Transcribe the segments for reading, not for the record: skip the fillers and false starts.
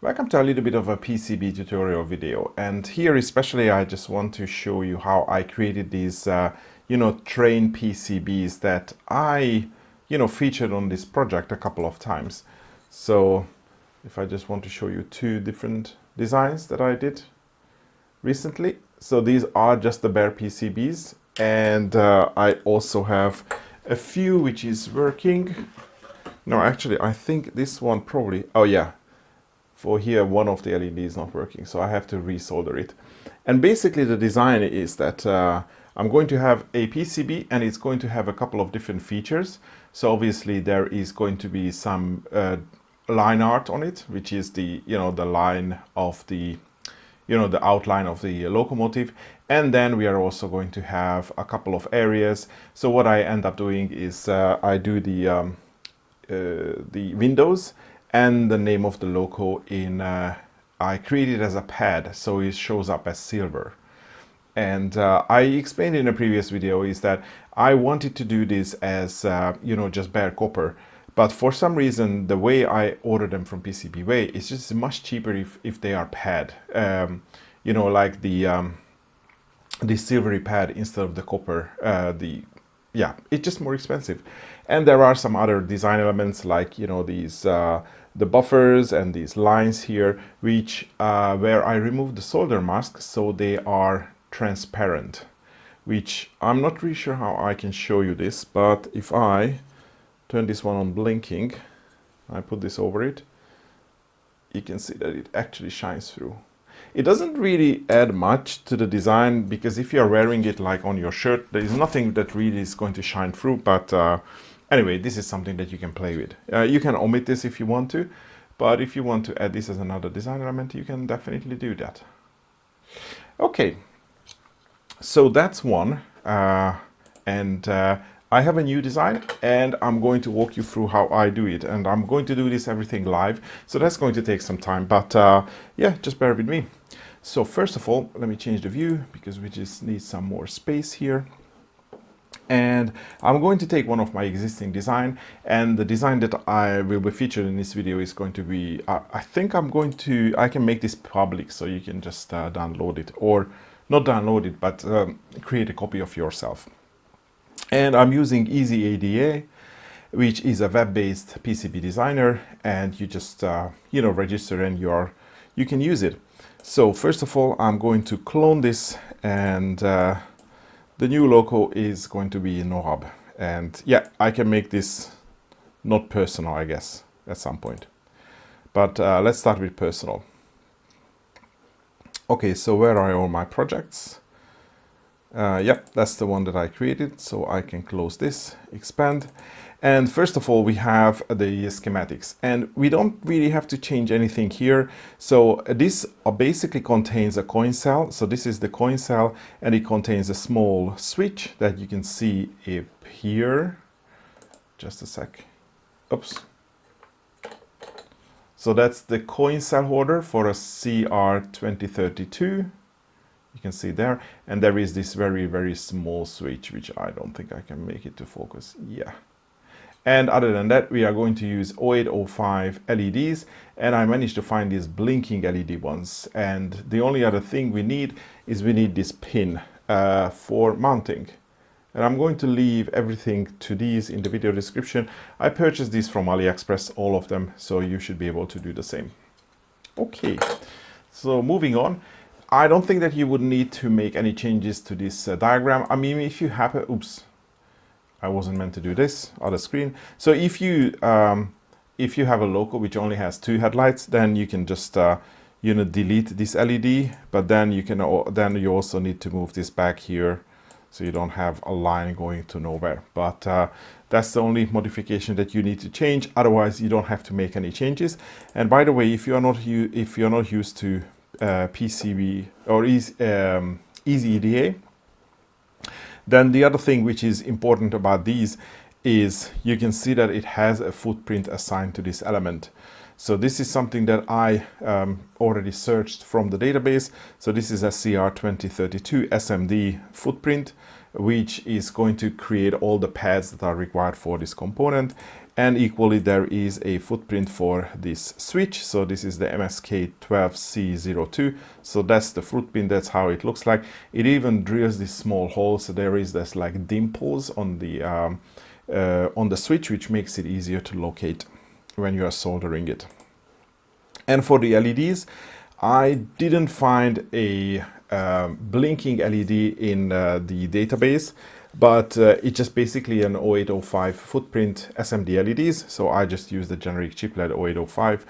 Welcome to a little bit of a PCB tutorial video, and here especially I just want to show you how I created these train PCBs that I featured on this project a couple of times. So if I just want to show you two different designs that I did recently. So these are just the bare PCBs, and I also have a few which is working. No, actually I think this one probably, oh yeah, for here one of the LED is not working, so I have to resolder it. And basically the design is that I'm going to have a PCB and it's going to have a couple of different features. So obviously there is going to be some line art on it, which is the the line of the the outline of the locomotive. And then we are also going to have a couple of areas. So what I end up doing is I do the windows and the name of the loco in I create it as a pad, so it shows up as silver. And I explained in a previous video is that I wanted to do this as just bare copper, but for some reason the way I order them from PCB Way is just much cheaper if they are pad, like the silvery pad instead of the copper. It's just more expensive. And there are some other design elements like these the buffers and these lines here, which where I removed the solder mask so they are transparent, which I'm not really sure how I can show you this, but if I turn this one on blinking, I put this over it, you can see that it actually shines through. It doesn't really add much to the design, because if you're wearing it like on your shirt, there is nothing that really is going to shine through, but anyway, this is something that you can play with. You can omit this if you want to, but if you want to add this as another design element, you can definitely do that. Okay, so that's one, and I have a new design, and I'm going to walk you through how I do it, and I'm going to do this everything live, so that's going to take some time, but yeah, just bear with me. So first of all, let me change the view, because we just need some more space here. And I'm going to take one of my existing design, and the design that I will be featured in this video is going to be, I think I can make this public, so you can just download it, or not download it, but create a copy of yourself. And I'm using Easy ADA, which is a web-based PCB designer, and you just register and you can use it. So first of all, I'm going to clone this, and the new logo is going to be knob. And yeah, I can make this not personal, I guess, at some point. But let's start with personal. Okay, so where are all my projects? That's the one that I created, so I can close this, expand. And first of all, we have the schematics, and we don't really have to change anything here. So this basically contains a coin cell. So this is the coin cell, and it contains a small switch that you can see up here. Just a sec. Oops. So that's the coin cell holder for a CR2032. You can see there, and there is this very, very small switch, which I don't think I can make it to focus. Yeah. And other than that, we are going to use 0805 LEDs, and I managed to find these blinking LED ones. And the only other thing we need is this pin for mounting. And I'm going to leave everything to these in the video description. I purchased these from AliExpress, all of them, so you should be able to do the same. Okay, so moving on. I don't think that you would need to make any changes to this diagram. I mean, if you have a, oops, I wasn't meant to do this, other screen. So if you have a loco which only has 2 headlights, then you can just delete this LED, but then you also need to move this back here, so you don't have a line going to nowhere. But that's the only modification that you need to change. Otherwise, you don't have to make any changes. And by the way, if you're not used to PCB or Easy EDA, then the other thing which is important about these is you can see that it has a footprint assigned to this element. So this is something that I already searched from the database. So this is a CR2032 SMD footprint, which is going to create all the pads that are required for this component. And equally, there is a footprint for this switch. So this is the MSK12C02. So that's the footprint. That's how it looks like. It even drills this small hole. So there is this like dimples on the switch, which makes it easier to locate when you are soldering it. And for the LEDs, I didn't find a blinking LED in the database, but it's just basically an 0805 footprint SMD LEDs. So I just used the generic chiplet 0805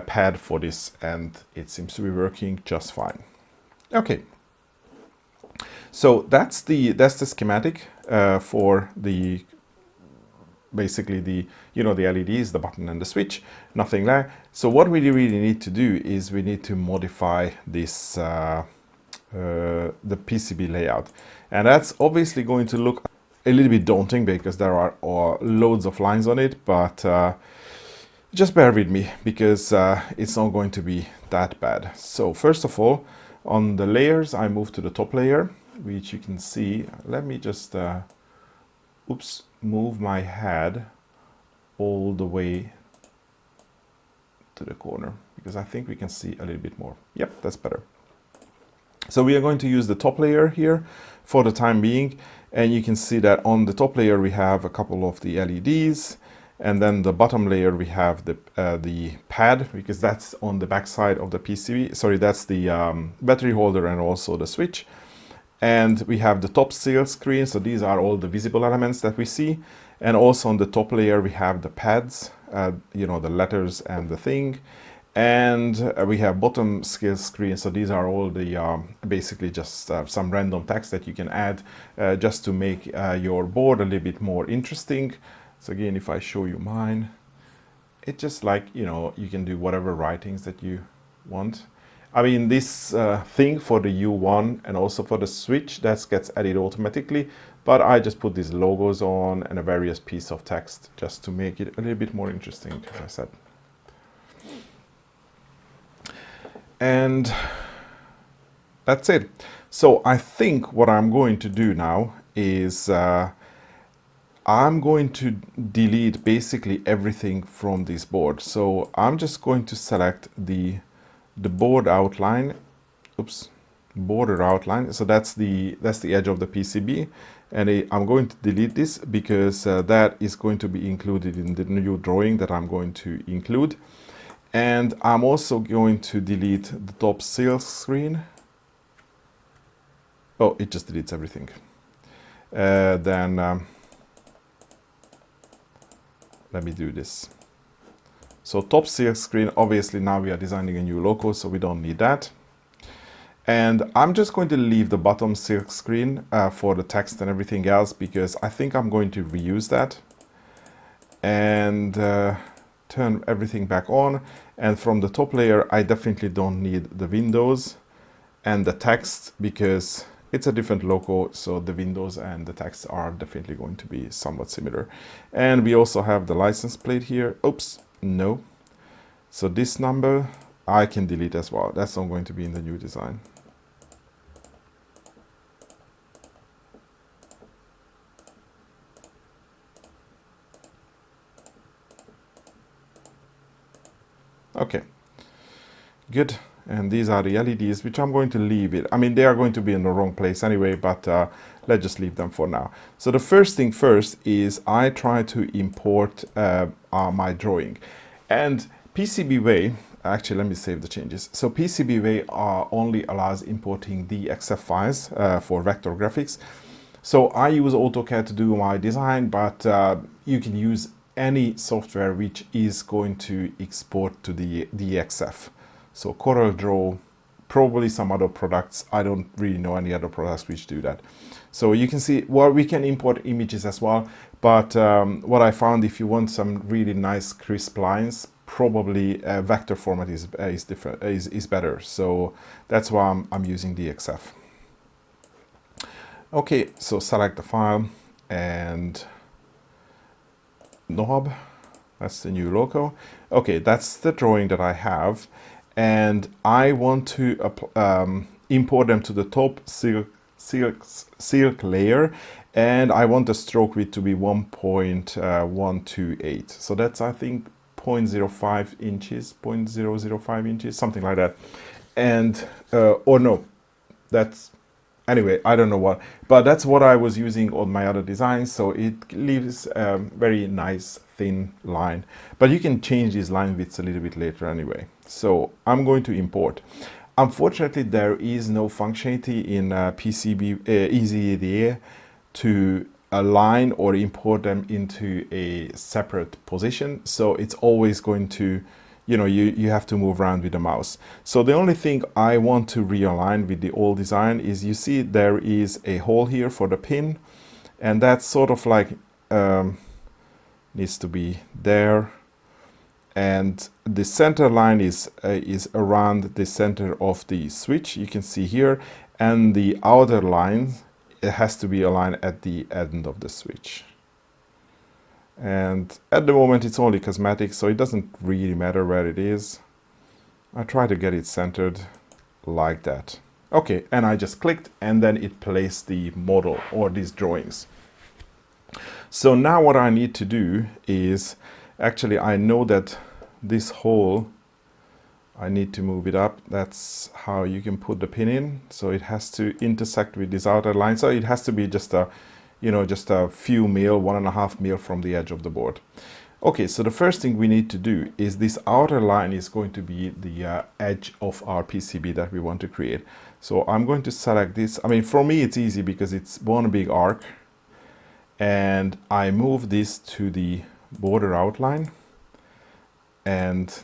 pad for this, and it seems to be working just fine. Okay, so that's the schematic for the basically the the LEDs, the button and the switch, nothing there. So what we really need to do is we need to modify this the PCB layout, and that's obviously going to look a little bit daunting because there are loads of lines on it, but just bear with me because it's not going to be that bad. So first of all, on the layers, I move to the top layer, which you can see. Let me just move my head all the way to the corner because I think we can see a little bit more. Yep, that's better. So we are going to use the top layer here for the time being, and you can see that on the top layer we have a couple of the LEDs, and then the bottom layer we have the pad, because that's on the back side of the PCB. Sorry, that's the battery holder and also the switch. And we have the top seal screen, so these are all the visible elements that we see. And also on the top layer we have the pads, the letters and the thing. And we have bottom scale screen, so these are all the basically just some random text that you can add just to make your board a little bit more interesting. So again, if I show you mine, it's just like, you can do whatever writings that you want. I mean, this thing for the U1 and also for the switch, that gets added automatically, but I just put these logos on and a various piece of text just to make it a little bit more interesting, as I said. And that's it. So I think what I'm going to do now is I'm going to delete basically everything from this board. So I'm just going to select the board outline, border outline. So that's the edge of the PCB, and I'm going to delete this because that is going to be included in the new drawing that I'm going to include. And I'm also going to delete the top seal screen. Oh, it just deletes everything. Then let me do this. So top seal screen, obviously now we are designing a new logo, so we don't need that. And I'm just going to leave the bottom silk screen for the text and everything else, because I think I'm going to reuse that. And turn everything back on. And from the top layer, I definitely don't need the windows and the text because it's a different logo, so the windows and the text are definitely going to be somewhat similar. And we also have the license plate here. Oops, no. So this number I can delete as well. That's not going to be in the new design. Okay, good. And these are the LEDs, which I'm going to leave it. I mean, they are going to be in the wrong place anyway, but let's just leave them for now. So the first thing first is I try to import my drawing. And PCBWay, actually, let me save the changes. So PCBWay only allows importing the XF files for vector graphics. So I use AutoCAD to do my design, but you can use any software which is going to export to the XF. So CorelDRAW, probably some other products. I don't really know any other products which do that. So you can see, well, we can import images as well. But what I found, if you want some really nice crisp lines, probably vector format is better. So that's why I'm using the XF. Okay, so select the file and knob. That's the new logo. Okay, that's the drawing that I have. And I want to import them to the top seal silk layer, and I want the stroke width to be 1.128. So that's, I think, 0.05 inches, 0.005 inches, something like that. And or no, that's, anyway, I don't know what, but that's what I was using on my other designs. So it leaves a very nice thin line, but you can change these line widths a little bit later anyway. So I'm going to import. Unfortunately, there is no functionality in PCB EasyEDA to align or import them into a separate position. So it's always going to, you have to move around with the mouse. So the only thing I want to realign with the old design is, you see there is a hole here for the pin, and that's sort of like needs to be there, and the center line is around the center of the switch, you can see here, and the outer line, it has to be aligned at the end of the switch. And at the moment it's only cosmetic, so it doesn't really matter where it is. I try to get it centered like that. Okay, and I just clicked, and then it placed the model or these drawings. So now what I need to do is, actually I know that this hole, I need to move it up. That's how you can put the pin in. So it has to intersect with this outer line. So it has to be just a, just a few mil, 1.5 mil from the edge of the board. Okay, so the first thing we need to do is, this outer line is going to be the edge of our PCB that we want to create. So I'm going to select this. I mean, for me it's easy because it's one big arc, and I move this to the border outline, and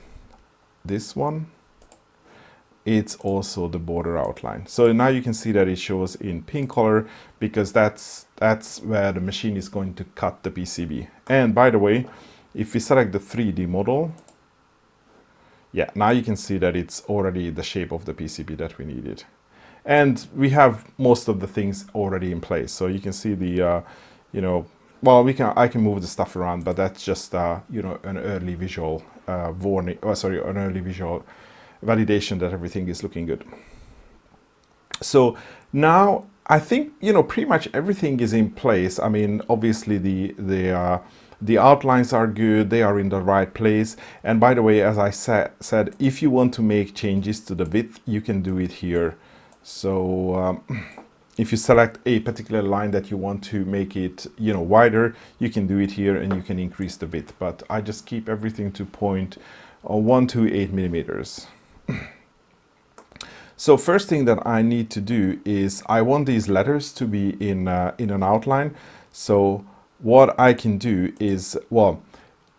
this one, it's also the border outline. So now you can see that it shows in pink color, because that's where the machine is going to cut the PCB. And by the way, if we select the 3D model, yeah, now you can see that it's already the shape of the PCB that we needed. And we have most of the things already in place. So you can see the, well, I can move the stuff around, but that's just, an early visual warning, an early visual validation that everything is looking good. So now I think, pretty much everything is in place. I mean, obviously the outlines are good, they are in the right place. And by the way, as I said, if you want to make changes to the width, you can do it here. So if you select a particular line that you want to make it, wider, you can do it here, and you can increase the width. But I just keep everything to 0.128 millimeters. So first thing that I need to do is, I want these letters to be in an outline. So what I can do is, well,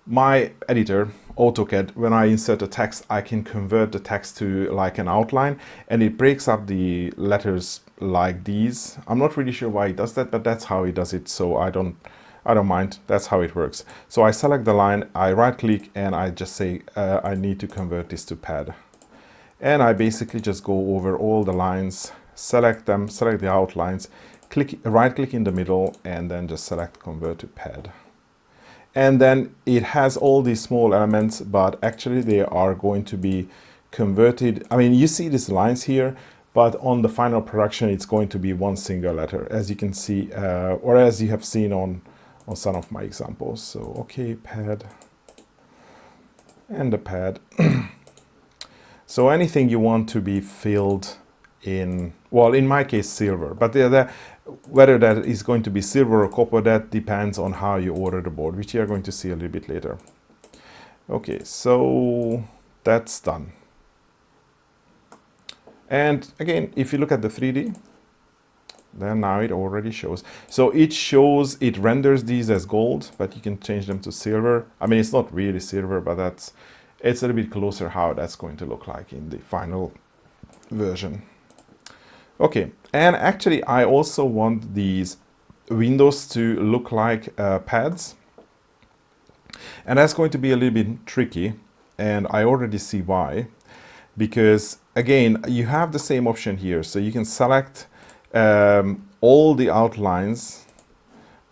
my editor, AutoCAD, when I insert a text, I can convert the text to like an outline, and it breaks up the letters like these. I'm not really sure why it does that, but that's how it does it. So I don't mind. That's how it works. So I select the line, I right click, and I just say I need to convert this to pad. And I basically just go over all the lines, select them, select the outlines, right click in the middle, and then just select convert to pad. And then it has all these small elements, but actually they are going to be converted. I mean, you see these lines here, but on the final production, it's going to be one single letter, as you can see, or as you have seen on some of my examples. So, okay, pad, and the pad. So anything you want to be filled in, well, in my case, silver, but whether that is going to be silver or copper, that depends on how you order the board, which you are going to see a little bit later. Okay, so that's done. And again, if you look at the 3D, then now it already shows. So it renders these as gold, but you can change them to silver. I mean, it's not really silver, but it's a little bit closer how that's going to look like in the final version. Okay, and actually I also want these windows to look like pads. And that's going to be a little bit tricky, and I already see why. Because again, you have the same option here. So you can select all the outlines.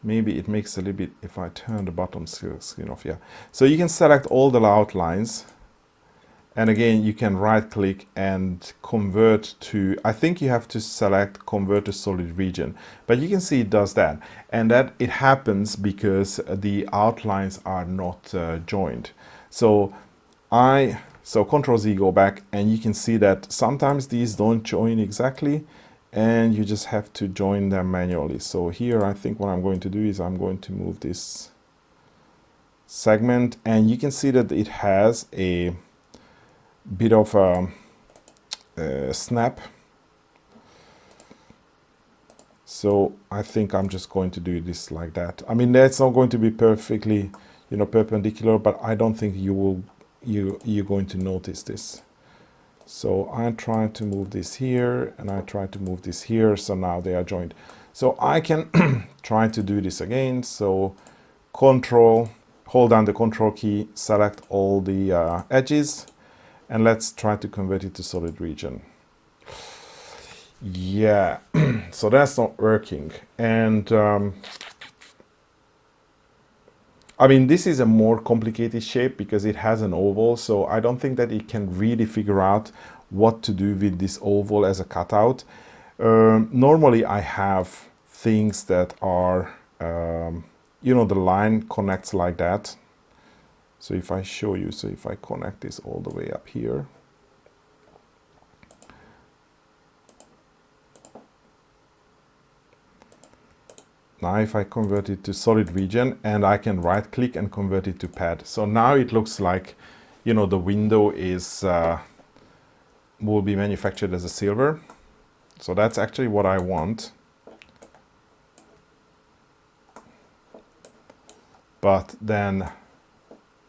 Maybe it makes a little bit, if I turn the bottom screen off, yeah. So you can select all the outlines, And again, you can right click and convert to, I think you have to select convert to solid region, but you can see it does that. And that it happens because the outlines are not joined. So Control Z, go back, and you can see that sometimes these don't join exactly, and you just have to join them manually. So here, I think what I'm going to do is I'm going to move this segment, and you can see that it has a bit of a snap. So I think I'm just going to do this like that. I mean, that's not going to be perfectly, perpendicular, but I don't think you're going to notice this. So I try to move this here, and I try to move this here, so now they are joined. So I can try to do this again. So hold down the Control key, select all the edges, and let's try to convert it to solid region. Yeah, so that's not working. And I mean, this is a more complicated shape because it has an oval, so I don't think that it can really figure out what to do with this oval as a cutout. Normally I have things that are, the line connects like that. So if I show you, so if I connect this all the way up here, now if I convert it to solid region, and I can right click and convert it to pad. So now it looks like, the window is will be manufactured as a silver. So that's actually what I want. But then,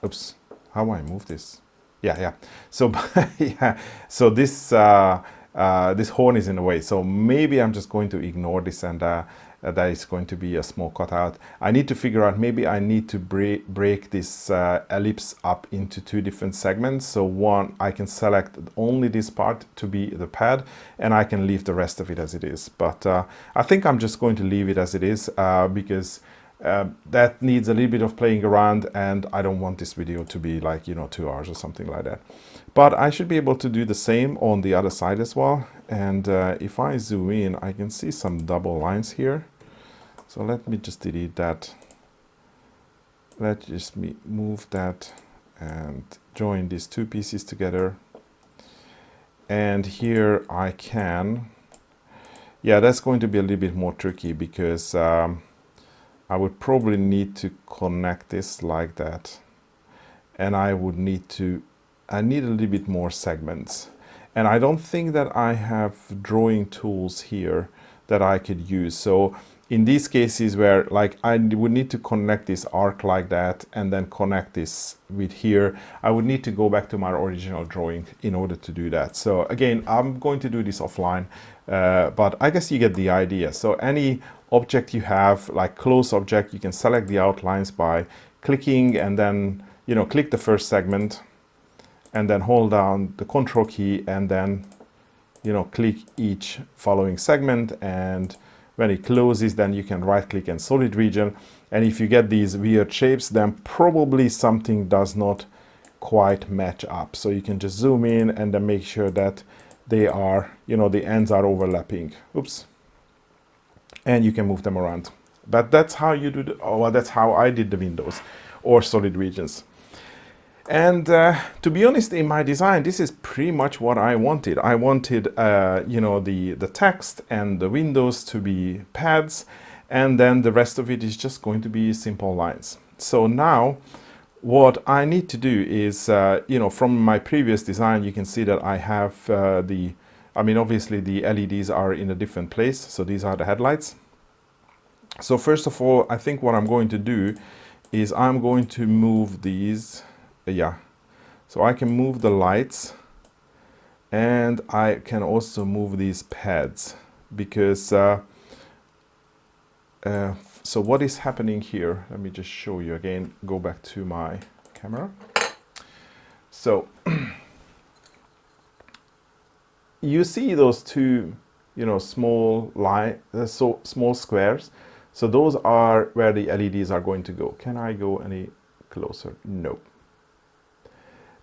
oops, how do I move this? Yeah. So yeah, so this this horn is in the way. So maybe I'm just going to ignore this, and that is going to be a small cutout. I need to figure out, maybe I need to break this ellipse up into two different segments. So one, I can select only this part to be the pad, and I can leave the rest of it as it is. But I think I'm just going to leave it as it is because that needs a little bit of playing around, and I don't want this video to be like, 2 hours or something like that. But I should be able to do the same on the other side as well. And if I zoom in, I can see some double lines here. So let me just delete that. Let's just move that and join these two pieces together. And here I can, yeah, that's going to be a little bit more tricky because I would probably need to connect this like that. And I need a little bit more segments. And I don't think that I have drawing tools here that I could use. So in these cases where like I would need to connect this arc like that and then connect this with here, I would need to go back to my original drawing in order to do that. So again, I'm going to do this offline, but I guess you get the idea. So any object you have, like close object, you can select the outlines by clicking and then, click the first segment and then hold down the Control key and then, click each following segment, and when it closes, then you can right click and solid region. And if you get these weird shapes, then probably something does not quite match up. So you can just zoom in and then make sure that they are, the ends are overlapping. Oops. And you can move them around. But that's how you do that's how I did the windows or solid regions. And to be honest, in my design, this is pretty much what I wanted. I wanted, the text and the windows to be pads, and then the rest of it is just going to be simple lines. So now, what I need to do is, from my previous design, you can see that I have obviously the LEDs are in a different place. So these are the headlights. So first of all, I think what I'm going to do is I'm going to move these. So I can move the lights, and I can also move these pads because so what is happening here, let me just show you again, go back to my camera. So you see those two small squares, so those are where the LEDs are going to go. Can I go any closer? No.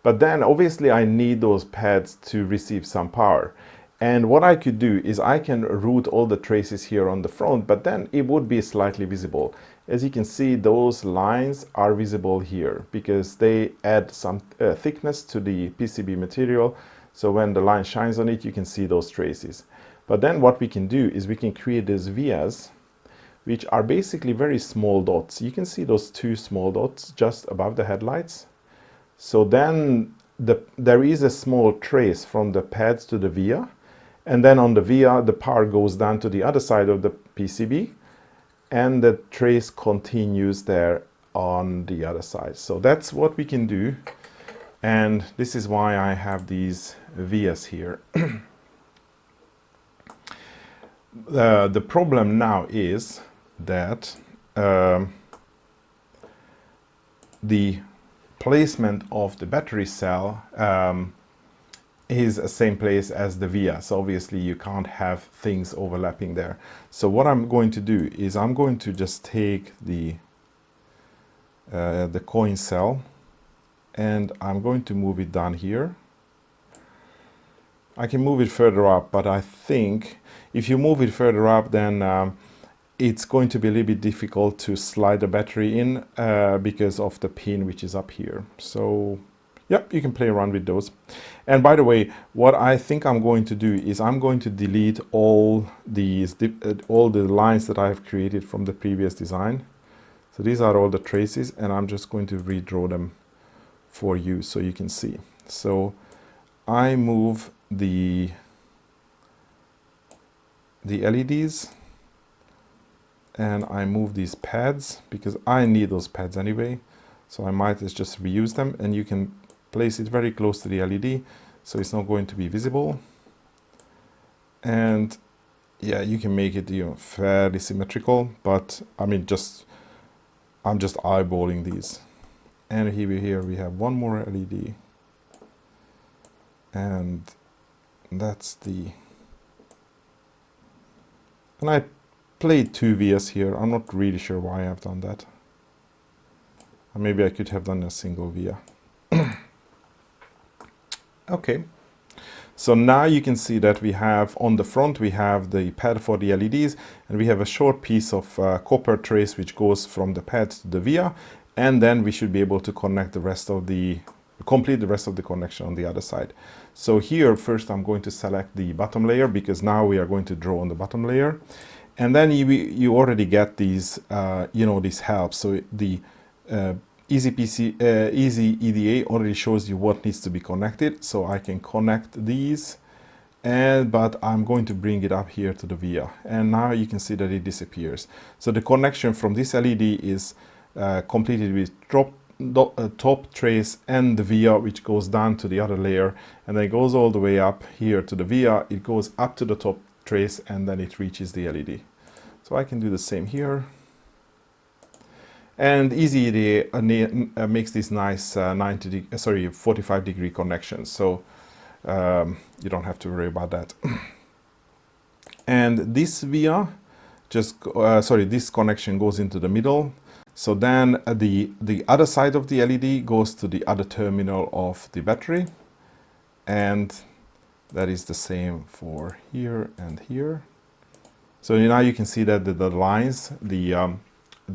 But then obviously I need those pads to receive some power. And what I could do is I can route all the traces here on the front, but then it would be slightly visible. As you can see, those lines are visible here because they add some thickness to the PCB material. So when the line shines on it, you can see those traces. But then what we can do is we can create these vias, which are basically very small dots. You can see those two small dots just above the headlights. So then there is a small trace from the pads to the via, and then on the via the power goes down to the other side of the PCB, and the trace continues there on the other side. So that's what we can do, and this is why I have these vias here. The problem now is that the placement of the battery cell is the same place as the via. So obviously you can't have things overlapping there. So what I'm going to do is I'm going to just take the coin cell and I'm going to move it down here. I can move it further up, but I think if you move it further up, then it's going to be a little bit difficult to slide the battery in because of the pin which is up here. So yeah, you can play around with those. And by the way, what I think I'm going to do is I'm going to delete all these all the lines that I have created from the previous design. So these are all the traces, and I'm just going to redraw them for you so you can see. So I move the LEDs, and I move these pads because I need those pads anyway, so I might just reuse them, and you can place it very close to the LED so it's not going to be visible. And yeah, you can make it, you know, fairly symmetrical, but I mean, I'm just eyeballing these. And here we have one more LED, and that's and I played two vias here. I'm not really sure why I've done that. Or maybe I could have done a single via. Okay, so now you can see that we have on the front, we have the pad for the LEDs, and we have a short piece of copper trace which goes from the pad to the via, and then we should be able to connect the rest of complete the rest of the connection on the other side. So here, first I'm going to select the bottom layer because now we are going to draw on the bottom layer. And then you already get these, you know, these helps. So the Easy EDA already shows you what needs to be connected. So I can connect these, but I'm going to bring it up here to the via. And now you can see that it disappears. So the connection from this LED is completed with top trace and the via, which goes down to the other layer, and then it goes all the way up here to the via. It goes up to the top trace, and then it reaches the LED. So I can do the same here. And Easy EDA makes these nice 45-degree connections, so you don't have to worry about that. And this via this connection goes into the middle. So then the other side of the LED goes to the other terminal of the battery, and that is the same for here and here. So now you can see that the lines, the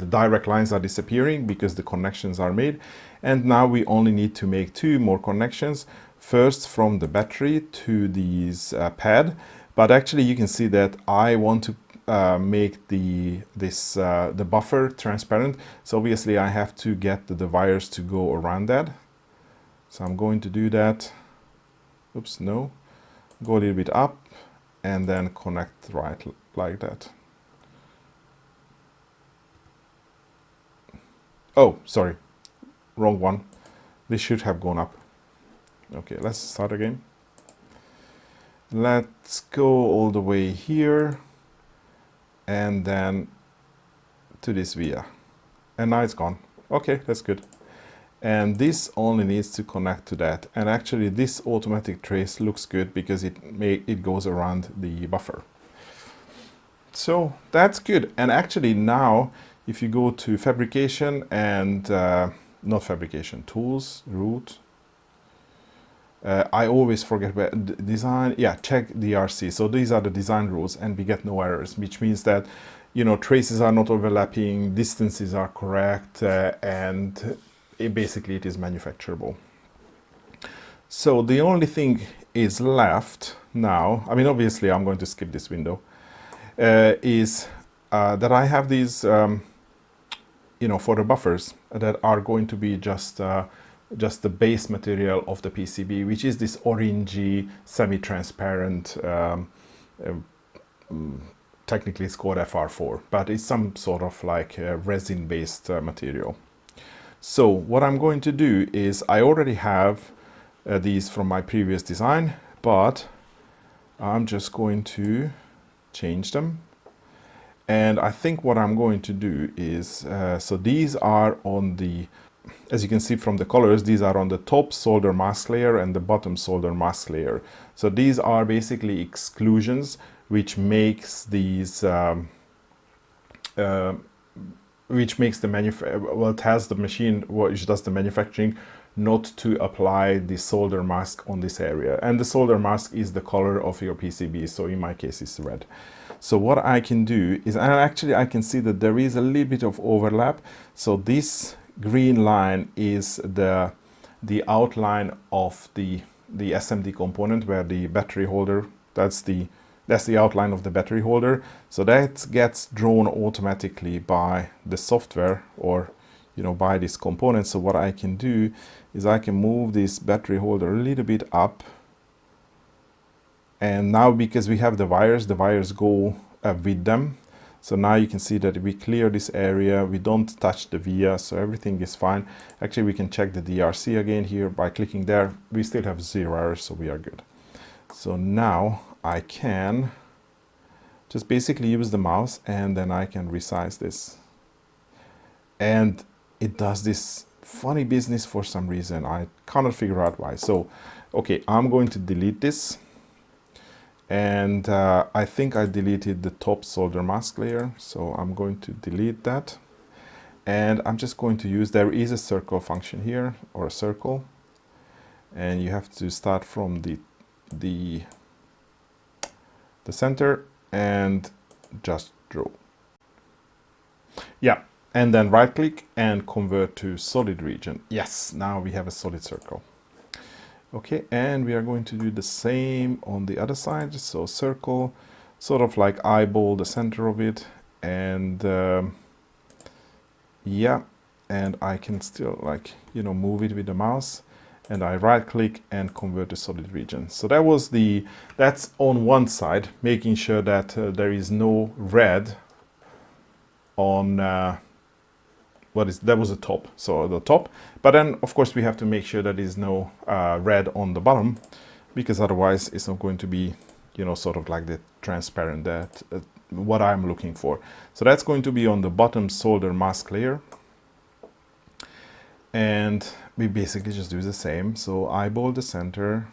direct lines are disappearing because the connections are made. And now we only need to make two more connections, first from the battery to these pad. But actually you can see that I want to make the buffer transparent. So obviously I have to get the wires to go around that. So I'm going to do that. Oops, no. Go a little bit up and then connect right like that. Oh, sorry, wrong one. This should have gone up. Okay, let's start again. Let's go all the way here and then to this via. And now it's gone. Okay, that's good. And this only needs to connect to that. And actually this automatic trace looks good because it goes around the buffer. So that's good. And actually now, if you go to fabrication and not fabrication, tools, root, I always forget where design, yeah, check DRC. So these are the design rules and we get no errors, which means that, you know, traces are not overlapping, distances are correct, and basically it is manufacturable. So the only thing is left now, I mean, obviously I'm going to skip this window, is that I have these, you know, for the buffers that are going to be just the base material of the PCB, which is this orangey, semi-transparent, technically it's called FR4, but it's some sort of like resin-based material. So what I'm going to do is I already have these from my previous design, but I'm just going to change them. And I think what I'm going to do is, so these are on the, as you can see from the colors, these are on the top solder mask layer and the bottom solder mask layer. So these are basically exclusions, which makes these, which makes the well, tells the machine which does the manufacturing not to apply the solder mask on this area. And the solder mask is the color of your PCB, so in my case it's red. So what I can do is, and actually I can see that there is a little bit of overlap. So this green line is the outline of the SMD component where the battery holder, that's the outline of the battery holder. So that gets drawn automatically by the software, or, you know, by this component. So what I can do is I can move this battery holder a little bit up. And now, because we have the wires go with them. So now you can see that we clear this area, we don't touch the via, so everything is fine. Actually, we can check the DRC again here by clicking there. We still have 0 errors, so we are good. So now I can just basically use the mouse and then I can resize this. And it does this funny business for some reason. I cannot figure out why. So, okay, I'm going to delete this. And I think I deleted the top solder mask layer. So I'm going to delete that. And I'm just going to use, there is a circle function here, or a circle. And you have to start from the center and just draw. Yeah, and then right click and convert to solid region. Yes, now we have a solid circle. Okay, and we are going to do the same on the other side. So circle, sort of like eyeball the center of it, and yeah, and I can still, like, you know, move it with the mouse, and I right click and convert to solid region. So that was that's on one side, making sure that there is no red on that was the top, so the top. But then of course we have to make sure that there is no red on the bottom, because otherwise it's not going to be, you know, sort of like the transparent that what I'm looking for. So that's going to be on the bottom solder mask layer, and we basically just do the same. So eyeball the center,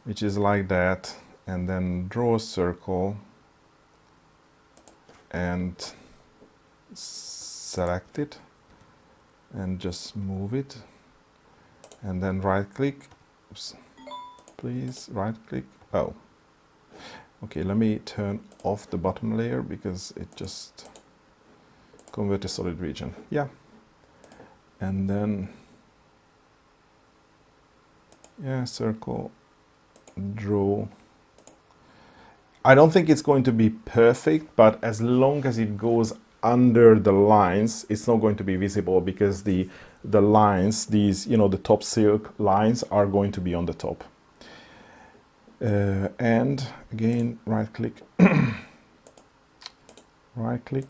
which is like that, and then draw a circle and select it and just move it, and then right click. Oops, please right click. Oh, okay, let me turn off the bottom layer because it just convert to solid region. Yeah, and then yeah, circle, draw. I don't think it's going to be perfect, but as long as it goes under the lines, it's not going to be visible, because the lines, these, you know, the top silk lines are going to be on the top. And again, right click, right click.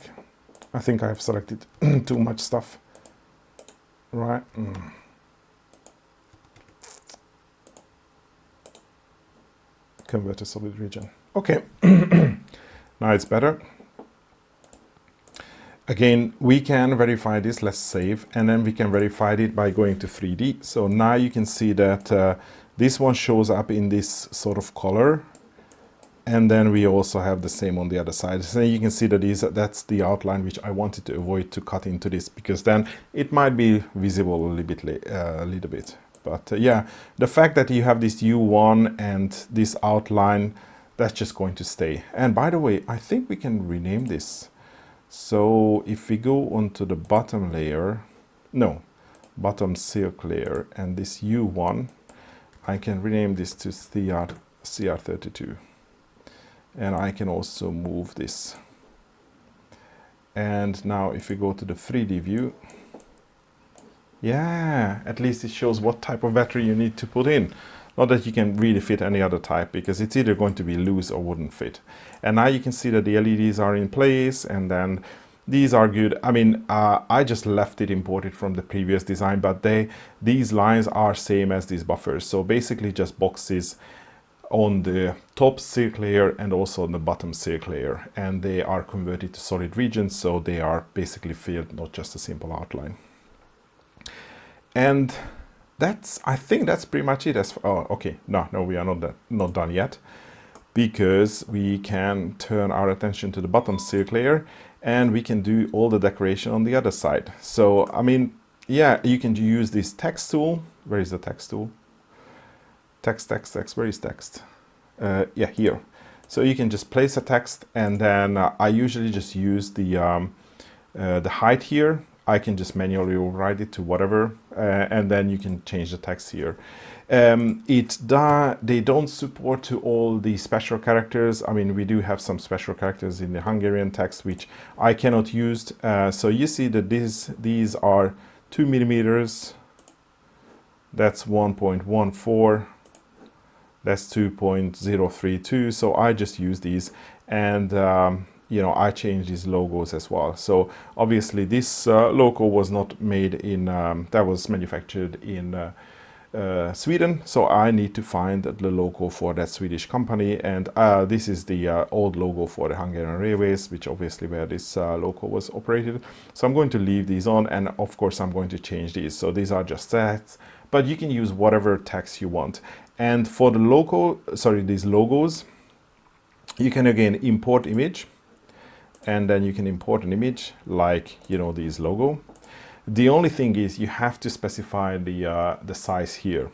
I think I've selected too much stuff. Right. Convert to solid region. Okay. Now it's better. Again, we can verify this. Let's save, and then we can verify it by going to 3D. So now you can see that this one shows up in this sort of color, and then we also have the same on the other side. So you can see that that's the outline which I wanted to avoid to cut into this, because then it might be visible a little bit. But yeah, the fact that you have this U1 and this outline, that's just going to stay. And by the way, I think we can rename this. So if we go onto the bottom layer, no, bottom silk layer, and this U1, I can rename this to CR32. And I can also move this. And now if we go to the 3D view, yeah, at least it shows what type of battery you need to put in. Not that you can really fit any other type, because it's either going to be loose or wouldn't fit. And now you can see that the LEDs are in place, and then these are good. I mean, I just left it imported from the previous design, but these lines are same as these buffers. So basically just boxes on the top silk layer and also on the bottom silk layer, and they are converted to solid regions, so they are basically filled, not just a simple outline. And I think that's pretty much it. Okay, no, we are not done yet, because we can turn our attention to the bottom silk layer and we can do all the decoration on the other side. So I mean, yeah, you can use this text tool. Where is the text tool? Text, where is text? Yeah, here. So you can just place a text, and then I usually just use the height here. I can just manually override it to whatever, and then you can change the text here. They don't support to all the special characters. I mean, we do have some special characters in the Hungarian text which I cannot use. So you see that these are 2 millimeters. That's 1.14. That's 2.032. So I just use these, and you know, I change these logos as well. So obviously this logo was not made in, that was manufactured in Sweden. So I need to find the logo for that Swedish company. And this is the old logo for the Hungarian Railways, which obviously where this logo was operated. So I'm going to leave these on, and of course I'm going to change these. So these are just text, but you can use whatever text you want. And for the these logos, you can again import image, and then you can import an image like, you know, this logo. The only thing is you have to specify the size here.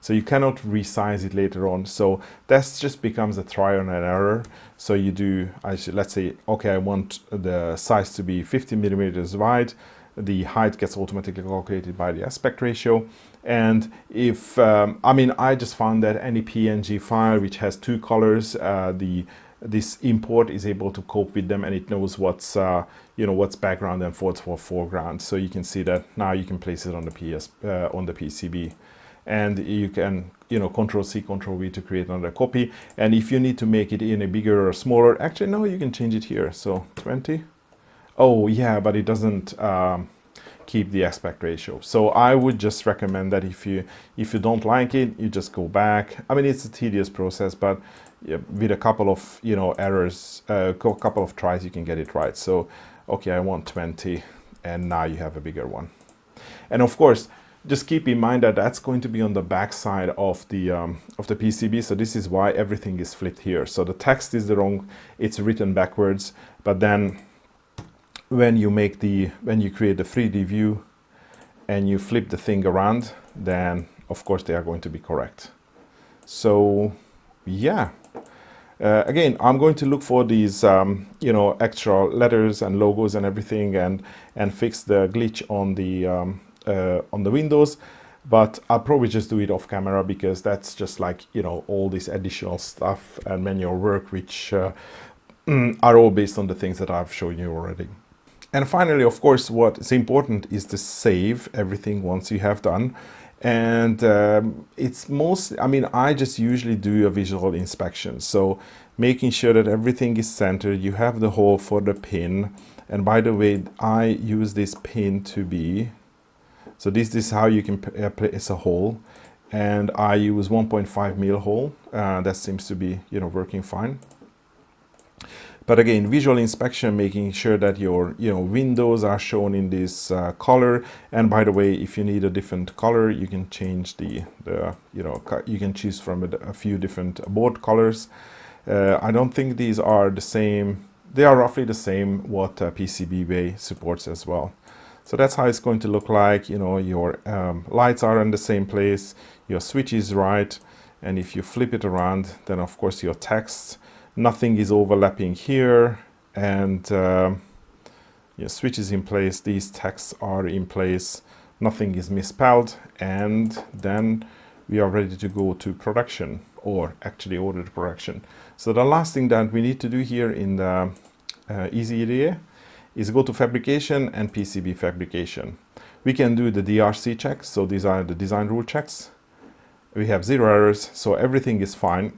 So you cannot resize it later on. So that just becomes a trial and error. So you do, let's say, okay, I want the size to be 50 millimeters wide. The height gets automatically calculated by the aspect ratio. And if, I mean, I just found that any PNG file which has 2 colors, this import is able to cope with them, and it knows what's you know, what's background and what's for foreground. So you can see that now you can place it on the PCB, and you can, you know, Control-C, Control-V to create another copy. And if you need to make it in a bigger or smaller, actually no, you can change it here. So 20. Oh yeah, but it doesn't keep the aspect ratio. So I would just recommend that if you don't like it, you just go back. I mean, it's a tedious process, but yeah, with a couple of, you know, errors, a couple of tries, you can get it right. So okay, I want 20, and now you have a bigger one. And of course, just keep in mind that that's going to be on the back side of the PCB. So this is why everything is flipped here. So the text is it's written backwards, but then when you create the 3D view and you flip the thing around, then of course they are going to be correct. So yeah, again, I'm going to look for these you know, extra letters and logos and everything, and fix the glitch on the windows. But I'll probably just do it off camera, because that's just like, you know, all this additional stuff and manual work which are all based on the things that I've shown you already. And finally, of course, what is important is to save everything once you have done. And it's mostly, I mean, I just usually do a visual inspection. So making sure that everything is centered, you have the hole for the pin. And by the way, I use this pin to be, so this is how you can place a hole. And I use 1.5 mil hole. That seems to be, you know, working fine. But again, visual inspection, making sure that your, you know, windows are shown in this color. And by the way, if you need a different color, you can change the you know, you can choose from a few different board colors. I don't think these are the same. They are roughly the same what PCB Badge supports as well. So that's how it's going to look like. You know, your lights are in the same place, your switch is right, and if you flip it around, then of course your text, nothing is overlapping here, and your switch is in place, these texts are in place, nothing is misspelled, and then we are ready to go to production, or actually order to production. So the last thing that we need to do here in the EasyEDA is go to fabrication and PCB fabrication. We can do the DRC checks, so these are the design rule checks. We have 0 errors, so everything is fine.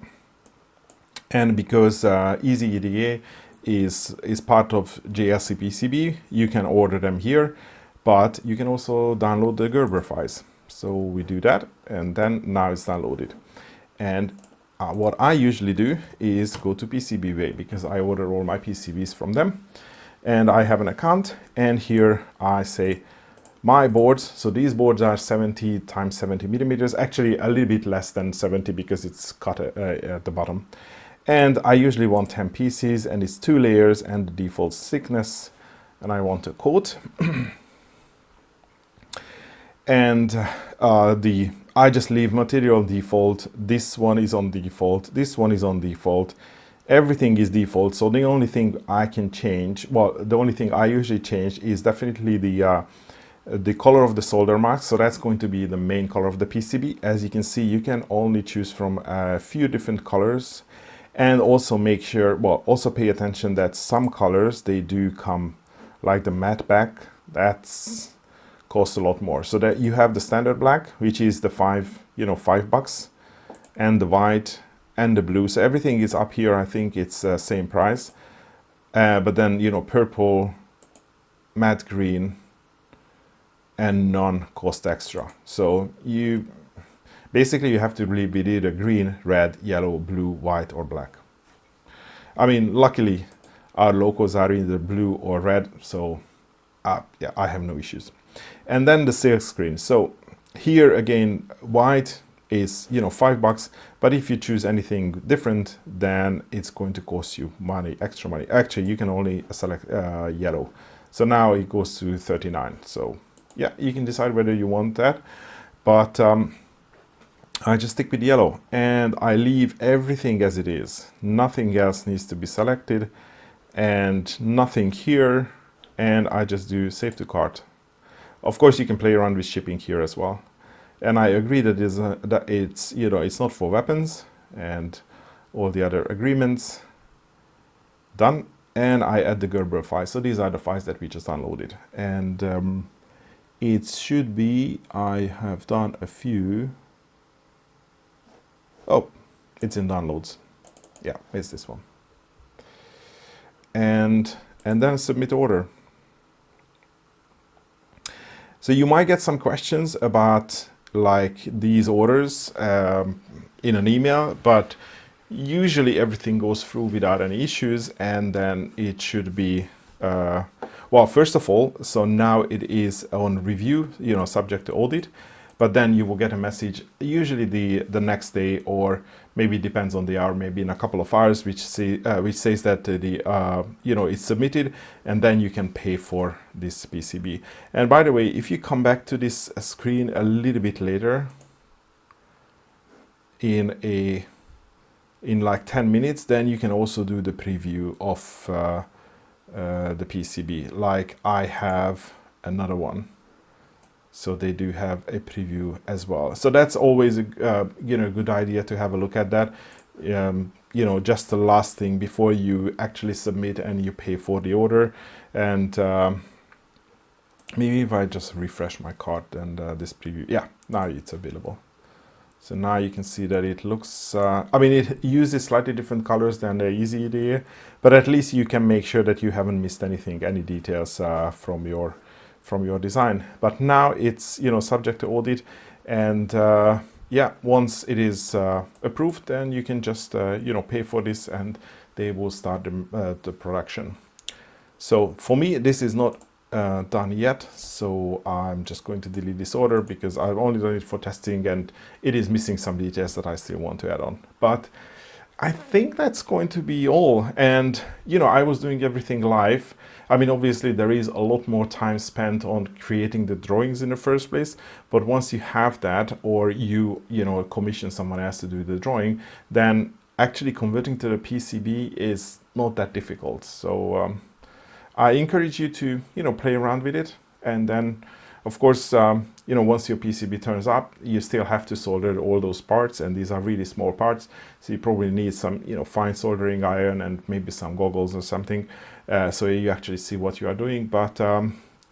And because EasyEDA is part of JLC PCB, you can order them here, but you can also download the Gerber files. So we do that, and then now it's downloaded. And what I usually do is go to PCB Badge, because I order all my PCBs from them. And I have an account, and here I say my boards. So these boards are 70 times 70 millimeters, actually a little bit less than 70 because it's cut at the bottom. And I usually want 10 pieces, and it's 2 layers and the default thickness, and I want a coat. And I just leave material default. This one is on default, this one is on default. Everything is default, so the only thing I can change, well, the only thing I usually change is definitely the color of the solder marks. So that's going to be the main color of the PCB. As you can see, you can only choose from a few different colors, and also make sure, well, also pay attention that some colors, they do come, like the matte black, that's costs a lot more. So that you have the standard black, which is the $5, and the white, and the blue. So everything is up here. I think it's same price. But then, purple, matte green, and none cost extra. So you have to really be either green, red, yellow, blue, white, or black. I mean, luckily our locos are either blue or red. So yeah, I have no issues. And then the sales screen. So here again, white is $5, but if you choose anything different, then it's going to cost you money, extra money. Actually, you can only select yellow. So now it goes to 39. So yeah, you can decide whether you want that, but I just stick with yellow, and I leave everything as it is. Nothing else needs to be selected, and nothing here, and I just do save to cart. Of course, you can play around with shipping here as well. And I agree that it's not for weapons, and all the other agreements done. And I add the Gerber files. So these are the files that we just downloaded. And it should be, I have done a few. Oh, it's in downloads. Yeah, it's this one. And then submit order. So you might get some questions about like these orders in an email, but usually everything goes through without any issues, and then it should be well, first of all, so now it is on review, subject to audit, but then you will get a message usually the next day, or maybe it depends on the hour, maybe in a couple of hours, which says that it's submitted, and then you can pay for this PCB. And by the way, if you come back to this screen a little bit later, in like 10 minutes, then you can also do the preview of the PCB. Like I have another one, so they do have a preview as well. So that's always a good idea to have a look at that. Just the last thing before you actually submit and you pay for the order. And maybe if I just refresh my cart and this preview, yeah, now it's available. So now you can see that it looks, it uses slightly different colors than the EasyEDA, but at least you can make sure that you haven't missed anything, any details from your design. But now it's, subject to audit, and yeah, once it is approved, then you can just, pay for this, and they will start the production. So for me, this is not done yet, so I'm just going to delete this order because I've only done it for testing, and it is missing some details that I still want to add on. But I think that's going to be all. And, I was doing everything live. I mean, obviously there is a lot more time spent on creating the drawings in the first place, but once you have that, or you commission someone else to do the drawing, then actually converting to the PCB is not that difficult. So I encourage you to, play around with it. And then, of course, once your PCB turns up, you still have to solder all those parts, and these are really small parts. So you probably need some, fine soldering iron and maybe some goggles or something, so you actually see what you are doing. But,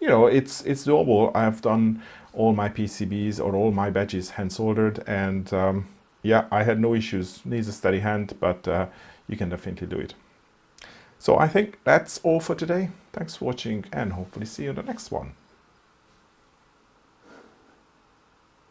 it's doable. I've done all my PCBs or all my badges hand soldered, and yeah, I had no issues. Needs a steady hand, but you can definitely do it. So I think that's all for today. Thanks for watching, and hopefully see you in the next one.